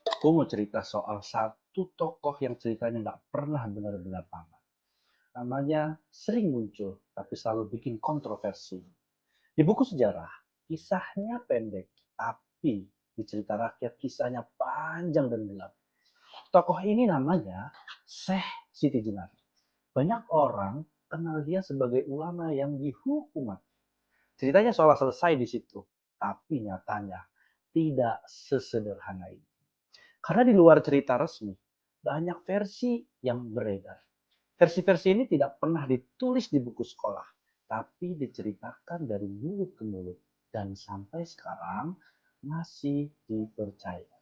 Aku mau cerita soal satu tokoh yang ceritanya nggak pernah benar-benar tamat. Namanya sering muncul, tapi selalu bikin kontroversi. Di buku sejarah, kisahnya pendek, tapi di cerita rakyat kisahnya panjang dan gelap. Tokoh ini namanya Syekh Siti Jenar. Banyak orang kenal dia sebagai ulama yang dihukum mati. Ceritanya seolah selesai di situ, tapi nyatanya tidak sesederhana ini. Karena di luar cerita resmi, banyak versi yang beredar. Versi-versi ini tidak pernah ditulis di buku sekolah, tapi diceritakan dari mulut ke mulut dan sampai sekarang masih dipercaya.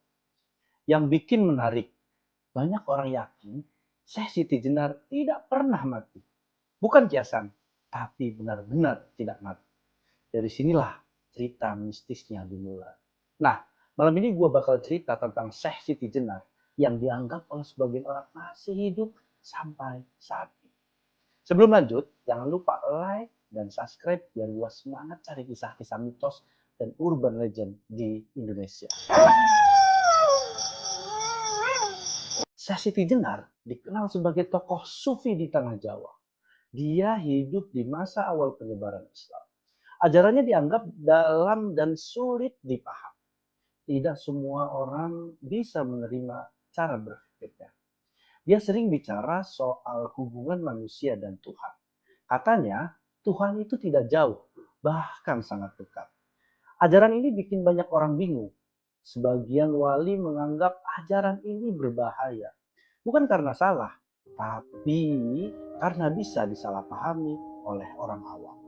Yang bikin menarik, banyak orang yakin Syekh Siti Jenar tidak pernah mati. Bukan kiasan, tapi benar-benar tidak mati. Dari sinilah cerita mistisnya dimulai. Nah, malam ini gue bakal cerita tentang Syekh Siti Jenar yang dianggap oleh sebagian orang masih hidup sampai saat ini. Sebelum lanjut, jangan lupa like dan subscribe biar gue semangat cari kisah-kisah mitos dan urban legend di Indonesia. Syekh Siti Jenar dikenal sebagai tokoh sufi di tanah Jawa. Dia hidup di masa awal penyebaran Islam. Ajarannya dianggap dalam dan sulit dipaham. Tidak semua orang bisa menerima cara berpikirnya. Dia sering bicara soal hubungan manusia dan Tuhan. Katanya, Tuhan itu tidak jauh, bahkan sangat dekat. Ajaran ini bikin banyak orang bingung. Sebagian wali menganggap ajaran ini berbahaya. Bukan karena salah, tapi karena bisa disalahpahami oleh orang awam.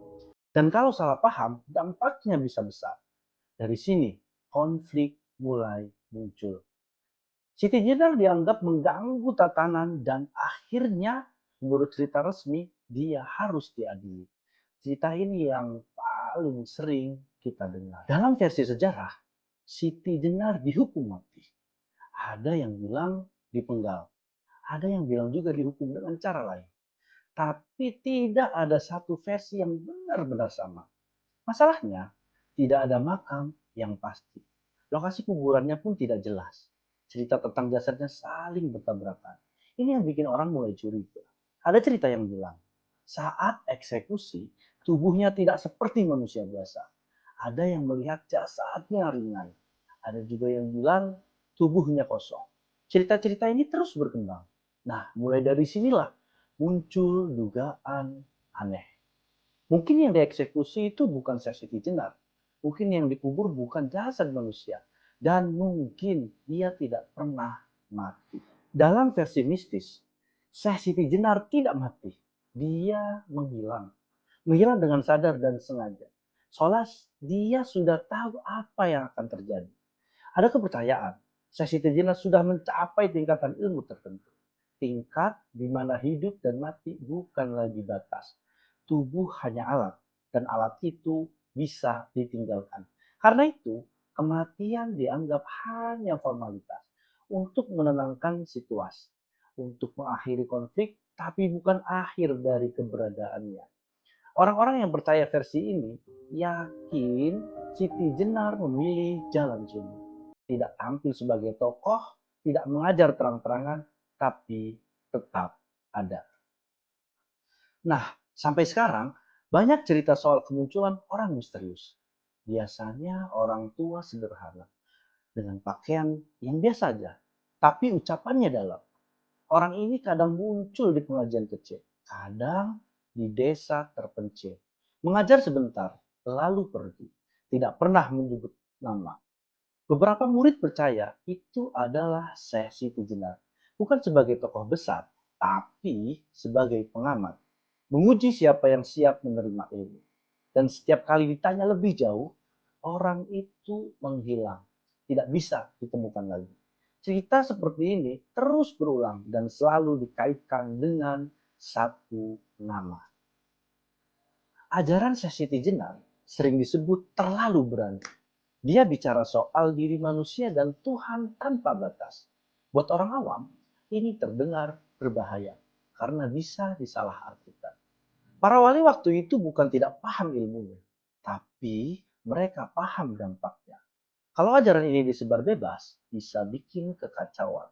Dan kalau salah paham, dampaknya bisa besar. Dari sini, konflik mulai muncul. Siti Jenar dianggap mengganggu tatanan dan akhirnya menurut cerita resmi dia harus diadili. Cerita ini yang paling sering kita dengar. Dalam versi sejarah, Siti Jenar dihukum mati. Ada yang bilang dipenggal, ada yang bilang juga dihukum dengan cara lain. Tapi tidak ada satu versi yang benar-benar sama. Masalahnya, tidak ada makam yang pasti. Lokasi kuburannya pun tidak jelas. Cerita tentang jasadnya saling bertabrakan. Ini yang bikin orang mulai curiga. Ada cerita yang bilang, saat eksekusi, tubuhnya tidak seperti manusia biasa. Ada yang melihat jasadnya ringan. Ada juga yang bilang tubuhnya kosong. Cerita-cerita ini terus berkembang. Nah, mulai dari sinilah muncul dugaan aneh. Mungkin yang dieksekusi itu bukan Siti Jenar. Mungkin yang dikubur bukan jasad manusia. Dan mungkin dia tidak pernah mati. Dalam versi mistis, Syekh Siti Jenar tidak mati. Dia menghilang. Menghilang dengan sadar dan sengaja. Soalnya dia sudah tahu apa yang akan terjadi. Ada kepercayaan, Syekh Siti Jenar sudah mencapai tingkatan ilmu tertentu. Tingkat di mana hidup dan mati bukan lagi batas. Tubuh hanya alat, dan alat itu bisa ditinggalkan. Karena itu, kematian dianggap hanya formalitas untuk menenangkan situasi, untuk mengakhiri konflik, tapi bukan akhir dari keberadaannya. Orang-orang yang percaya versi ini yakin Siti Jenar memilih jalan sunyi. Tidak tampil sebagai tokoh, tidak mengajar terang-terangan, tapi tetap ada. Nah, sampai sekarang banyak cerita soal kemunculan orang misterius. Biasanya orang tua sederhana dengan pakaian yang biasa saja, tapi ucapannya dalam. Orang ini kadang muncul di pengajian kecil, kadang di desa terpencil. Mengajar sebentar, lalu pergi. Tidak pernah menyebut nama. Beberapa murid percaya itu adalah Syekh Siti Jenar. Bukan sebagai tokoh besar, tapi sebagai pengamat. Menguji siapa yang siap menerima ilmu. Dan setiap kali ditanya lebih jauh, orang itu menghilang. Tidak bisa ditemukan lagi. Cerita seperti ini terus berulang dan selalu dikaitkan dengan satu nama. Ajaran Syekh Siti Jenar sering disebut terlalu berani. Dia bicara soal diri manusia dan Tuhan tanpa batas. Buat orang awam, ini terdengar berbahaya karena bisa disalahartikan. Para wali waktu itu bukan tidak paham ilmunya, tapi mereka paham dampaknya. Kalau ajaran ini disebar bebas, bisa bikin kekacauan.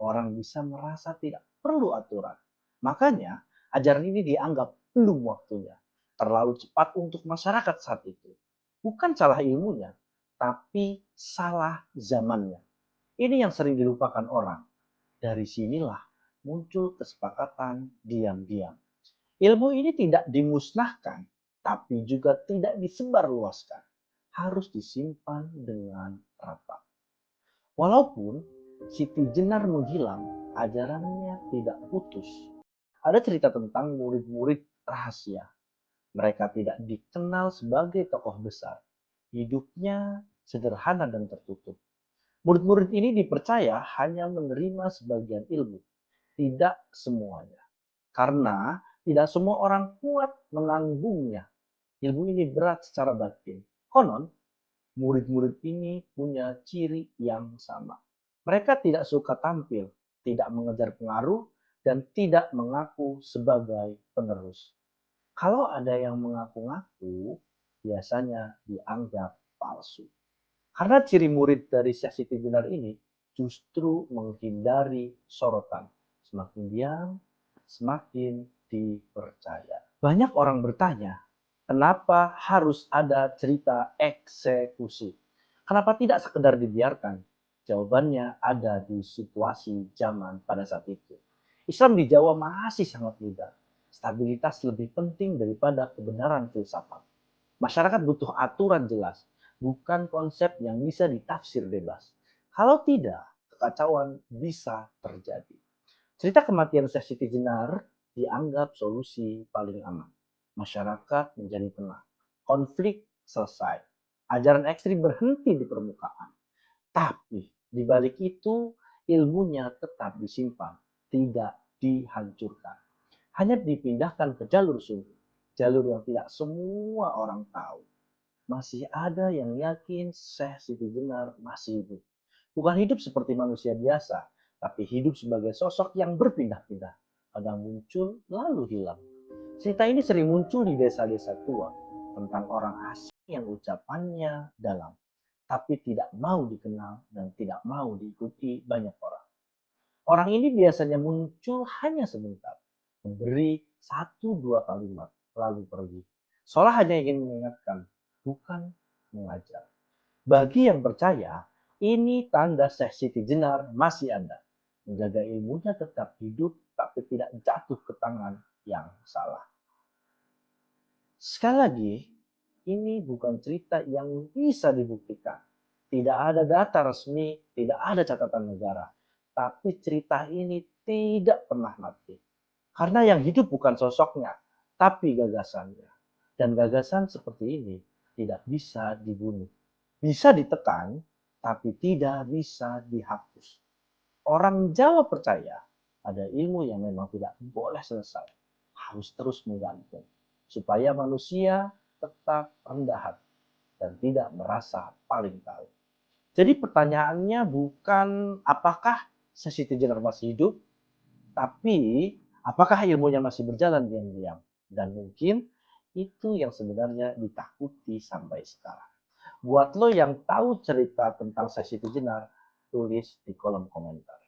Orang bisa merasa tidak perlu aturan. Makanya, ajaran ini dianggap belum waktunya. Terlalu cepat untuk masyarakat saat itu. Bukan salah ilmunya, tapi salah zamannya. Ini yang sering dilupakan orang. Dari sinilah muncul kesepakatan diam-diam. Ilmu ini tidak dimusnahkan, tapi juga tidak disebarluaskan. Harus disimpan dengan rapat. Walaupun Siti Jenar menghilang, ajarannya tidak putus. Ada cerita tentang murid-murid rahasia. Mereka tidak dikenal sebagai tokoh besar. Hidupnya sederhana dan tertutup. Murid-murid ini dipercaya hanya menerima sebagian ilmu, tidak semuanya. Karena tidak semua orang kuat menanggungnya. Ilmu ini berat secara batin. Konon, murid-murid ini punya ciri yang sama. Mereka tidak suka tampil, tidak mengejar pengaruh, dan tidak mengaku sebagai penerus. Kalau ada yang mengaku-ngaku, biasanya dianggap palsu. Karena ciri murid dari Syekh Siti Jenar ini justru menghindari sorotan. Semakin diam, semakin dipercaya. Banyak orang bertanya, kenapa harus ada cerita eksekusi? Kenapa tidak sekedar dibiarkan? Jawabannya ada di situasi zaman pada saat itu. Islam di Jawa masih sangat muda. Stabilitas lebih penting daripada kebenaran filsafat. Masyarakat butuh aturan jelas, bukan konsep yang bisa ditafsir bebas. Kalau tidak, kekacauan bisa terjadi. Cerita kematian Syekh Siti Jenar dianggap solusi paling aman. Masyarakat menjadi tenang. Konflik selesai. Ajaran ekstrim berhenti di permukaan. Tapi di balik itu ilmunya tetap disimpan, tidak dihancurkan. Hanya dipindahkan ke jalur sunyi, jalur yang tidak semua orang tahu. Masih ada yang yakin Syekh Siti Jenar masih hidup. Bukan hidup seperti manusia biasa, tapi hidup sebagai sosok yang berpindah-pindah. Kadang muncul, lalu hilang. Cerita ini sering muncul di desa-desa tua tentang orang asing yang ucapannya dalam, tapi tidak mau dikenal dan tidak mau diikuti banyak orang. Orang ini biasanya muncul hanya sebentar, memberi satu dua kalimat, lalu pergi. Seolah hanya ingin mengingatkan, bukan mengajar. Bagi yang percaya, ini tanda Syekh Siti Jenar masih ada. Menjaga ilmunya tetap hidup, tapi tidak jatuh ke tangan yang salah. Sekali lagi, ini bukan cerita yang bisa dibuktikan. Tidak ada data resmi, tidak ada catatan negara. Tapi cerita ini tidak pernah mati. Karena yang hidup bukan sosoknya, tapi gagasannya. Dan gagasan seperti ini tidak bisa dibunuh. Bisa ditekan, tapi tidak bisa dihapus. Orang Jawa percaya ada ilmu yang memang tidak boleh selesai. Harus terus menggantung. Supaya manusia tetap rendah hati dan tidak merasa paling tahu. Jadi pertanyaannya bukan apakah Siti Jenar masih hidup, tapi apakah ilmunya masih berjalan diam-diam. Dan mungkin itu yang sebenarnya ditakuti sampai sekarang. Buat lo yang tahu cerita tentang Siti Jenar, tulis di kolom komentar.